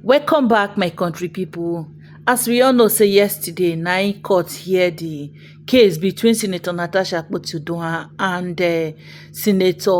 Welcome back, my country people. As we all know, say yesterday, nine court hear the case between Senator Natasha and Senator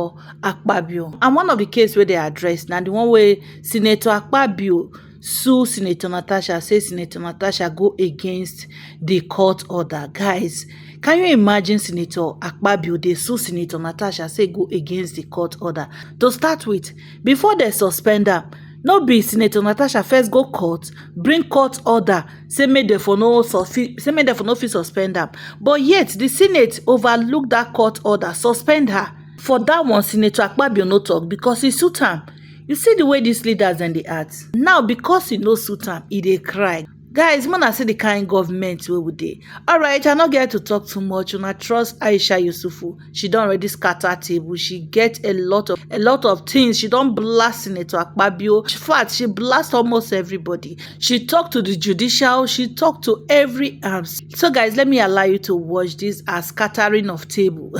Akpabio. And one of the case where they addressed, now the one where Senator Akpabio sue Senator Natasha, say Senator Natasha go against the court order. Guys, can you imagine Senator Akpabio, they sue Senator Natasha, say go against the court order? To start with, before they suspend her, no be Senator Natasha first go court, bring court order, say make dem for no fit suspend am, but yet the Senate overlook that court order, suspend her. For that one, Senator Akpabio no talk because he suit am. You see the way these leaders dem dey act. Now because he no suit am, he dey cry. Guys, una see the kind government wey we dey. Alright, I no get to talk too much. Una trust Aisha Yesufu. She don already scatter table. She get a lot of things. She don blast Senator Akpabio. In fact, she blast almost everybody. She talk to the judicial. She talk to every arms. So guys, let me allow you to watch this as scattering of table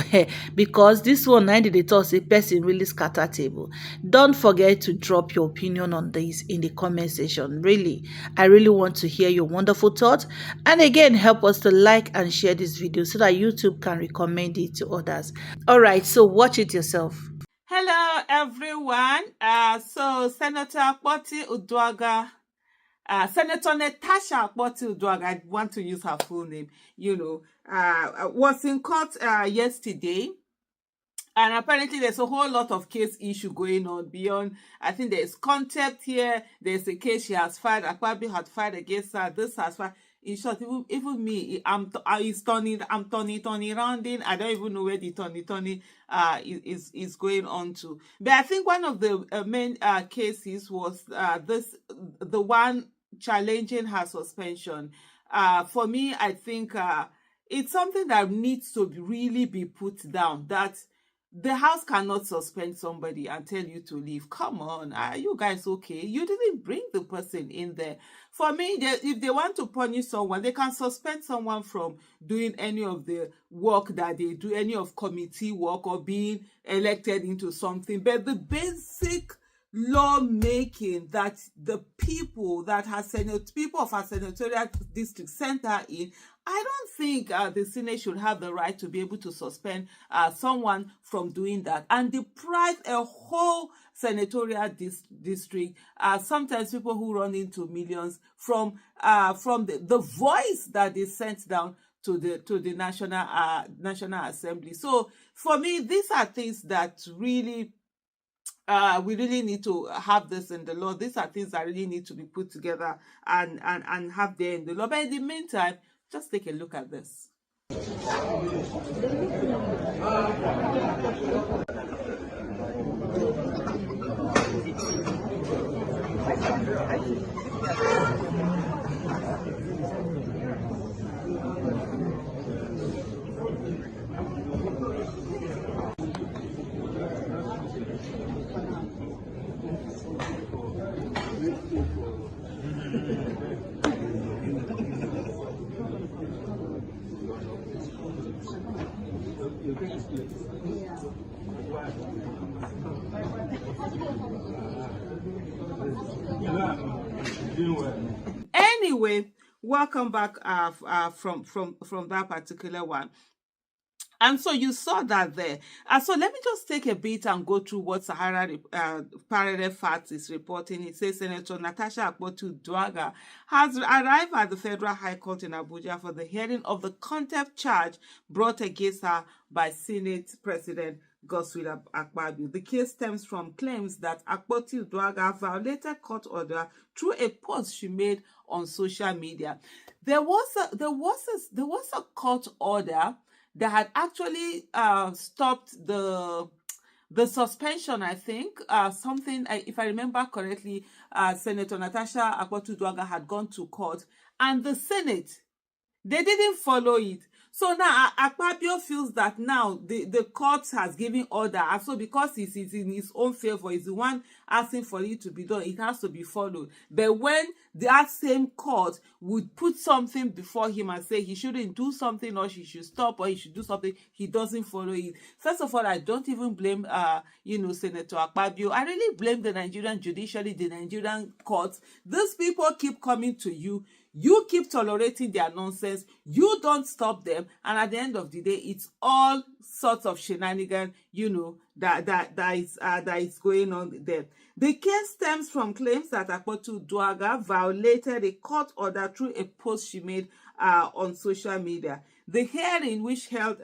because this one na dey talk say person really scatter table. Don't forget to drop your opinion on this in the comment section. Really, I really want to hear your wonderful thoughts, and again, help us to like and share this video so that YouTube can recommend it to others. All right, so watch it yourself. Hello everyone. So Senator Akpoti-Uduaghan, Senator Natasha Akpoti-Uduaghan, I want to use her full name, was in court yesterday. And apparently there's a whole lot of case issue going on beyond. I think there's contempt here. There's a case she has filed. Akpabio had filed against her. This has filed. In short, even me, I'm turning around in. I don't even know where the turning is going on to. But I think one of the main cases was the one challenging her suspension. For me, I think it's something that needs to really be put down. That the house cannot suspend somebody and tell you to leave. Come on, are you guys okay? You didn't bring the person in there. For me, if they want to punish someone, they can suspend someone from doing any of the work that they do, any of committee work or being elected into something. But the basic lawmaking that the people that has people of our senatorial district sent her in, I don't think the Senate should have the right to be able to suspend someone from doing that and deprive a whole senatorial district, sometimes people who run into millions, from the voice that they sent down to the National Assembly. So for me, these are things that really we really need to have this in the law. These are things that really need to be put together and have there in the law. But in the meantime, just take a look at this. Anyway, welcome back from that particular one. And so you saw that there. So let me just take a bit and go through what Sahara Parallel Facts is reporting. It says Senator Natasha Akpoti-Uduaghan has arrived at the Federal High Court in Abuja for the hearing of the contempt charge brought against her by Senate President Godswill Akpabio. The case stems from claims that Akpoti-Uduaghan violated court order through a post she made on social media. There was a court order that had actually stopped the suspension, I think. If I remember correctly, Senator Natasha Akpoti-Uduaghan had gone to court, and the Senate, they didn't follow it. So now Akpabio feels that now the court has given order, and so because it's in his own favor, he's the one asking for it to be done, it has to be followed. But when that same court would put something before him and say he shouldn't do something, or he should stop, or he should do something, he doesn't follow it. First of all, I don't even blame Senator Akpabio. I really blame the Nigerian judiciary, the Nigerian courts. These people keep coming to you. You keep tolerating their nonsense. You don't stop them, and at the end of the day, it's all sorts of shenanigans, that is going on there. The case stems from claims that Akpabio Uduaghan violated a court order through a post she made on social media. The hearing, which held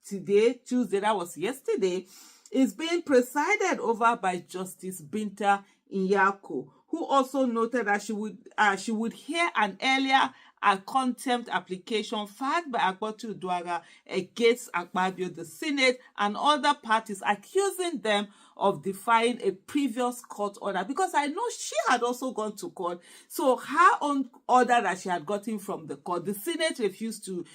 today, Tuesday, that was yesterday, is being presided over by Justice Binta Nyako, who also noted that she would hear an earlier contempt application filed by Akpabio Uduaghan against Akpabio, the Senate, and other parties, accusing them of defying a previous court order, because I know she had also gone to court. So her own order that she had gotten from the court, the Senate refused to,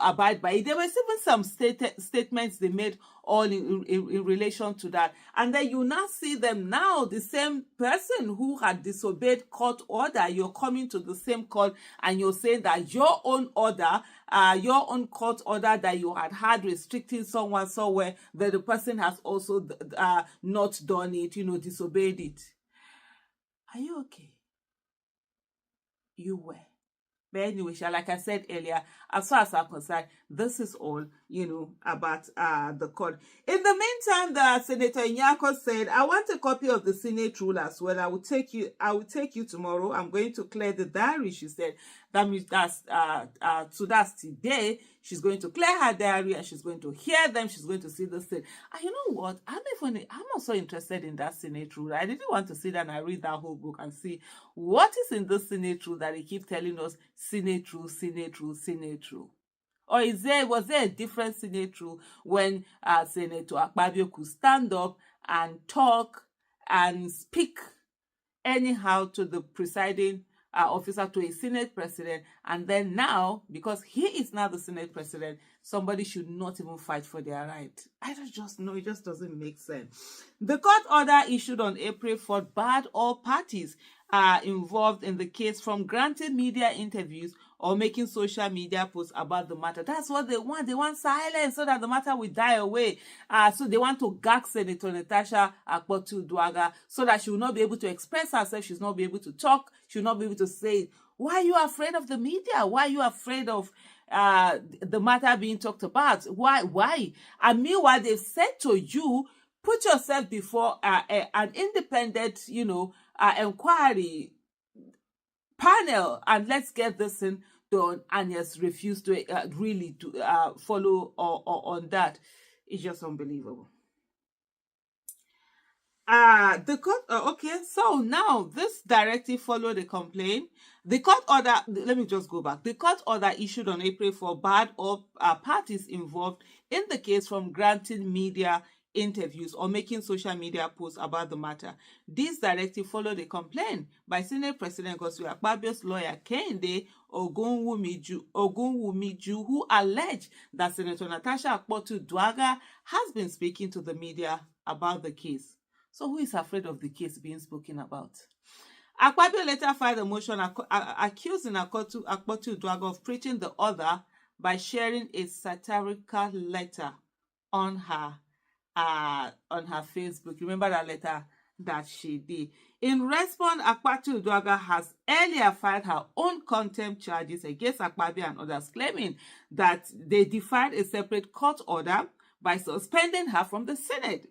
abide by it. There were even some statements they made all in relation to that. And then you now see them now, the same person who had disobeyed court order, you're coming to the same court and you're saying that your own order, your own court order that you had restricting someone somewhere, that the person has also not done it, disobeyed it. Are you okay? You were. But anyway, like I said earlier, as far as I'm concerned, this is all, about the court. In the meantime, the Senator Nyako said, I want a copy of the Senate rule as well. I will take you tomorrow. I'm going to clear the diary, she said. That means that's today. She's going to clear her diary and she's going to hear them. She's going to see the Senate. And you know what? I'm also interested in that Senate rule. I didn't want to sit down and read that whole book and see what is in the Senate rule that they keep telling us, Senate rule, Senate rule, Senate rule. Or was there a different Senate rule when Senator Akpabio could stand up and talk and speak anyhow to the presiding officer, to a Senate president, and then now, because he is now the Senate president, somebody should not even fight for their right? I don't just know, it just doesn't make sense. The court order issued on April 4th barred all parties involved in the case from granting media interviews or making social media posts about the matter. That's what they want. They want silence so that the matter will die away. So they want to gag Sen.Natasha Akpabio Uduaghan so that she will not be able to express herself. She'll not be able to talk. She'll not be able to say it. Why are you afraid of the media? Why are you afraid of the matter being talked about? Why? And meanwhile, they've said to you, put yourself before an independent, inquiry panel, and let's get this thing done, and has refused to really to follow on that. It's just unbelievable. The court, okay, so now this directive followed the complaint. The court order, let me just go back. The court order issued on April 4 barred all parties involved in the case from granting media interviews or making social media posts about the matter. This directive followed a complaint by Senate President Godswill Akpabio's lawyer Kehinde Ogunwumiju, who alleged that Senator Natasha Akpabio Uduaghan has been speaking to the media about the case. So who is afraid of the case being spoken about? Akpabio later filed a motion accusing Akpabio Uduaghan of preaching the other by sharing a satirical letter on her Facebook. Remember that letter that she did. In response, Akpabio Uduaghan has earlier filed her own contempt charges against Akpabio and others, claiming that they defied a separate court order by suspending her from the Senate.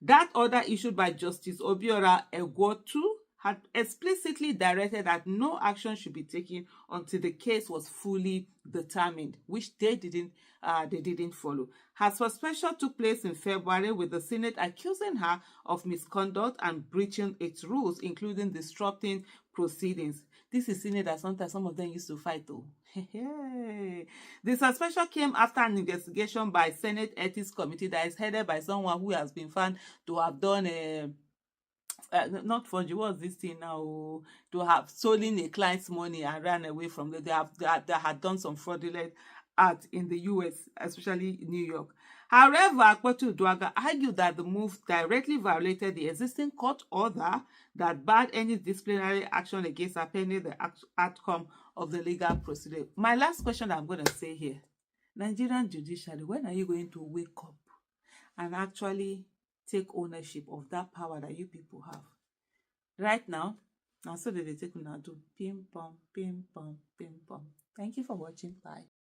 That order, issued by Justice Obiora Egwotu, had explicitly directed that no action should be taken until the case was fully determined, which they didn't follow. Her suspension took place in February, with the Senate accusing her of misconduct and breaching its rules, including disrupting proceedings. This is Senate that sometimes some of them used to fight, though. The suspension came after an investigation by Senate Ethics Committee that is headed by someone who has been found to have done not forgery, what's this thing now? To have stolen a client's money and ran away from them. They had done some fraudulent at in the US, especially New York. However, Akpabio Uduaghan argued that the move directly violated the existing court order that barred any disciplinary action against her pending the outcome of the legal procedure. My last question I'm going to say here, Nigerian judiciary, when are you going to wake up and actually take ownership of that power that you people have? Right now, and so they take una do ping pong, ping pong, ping pong. Thank you for watching. Bye.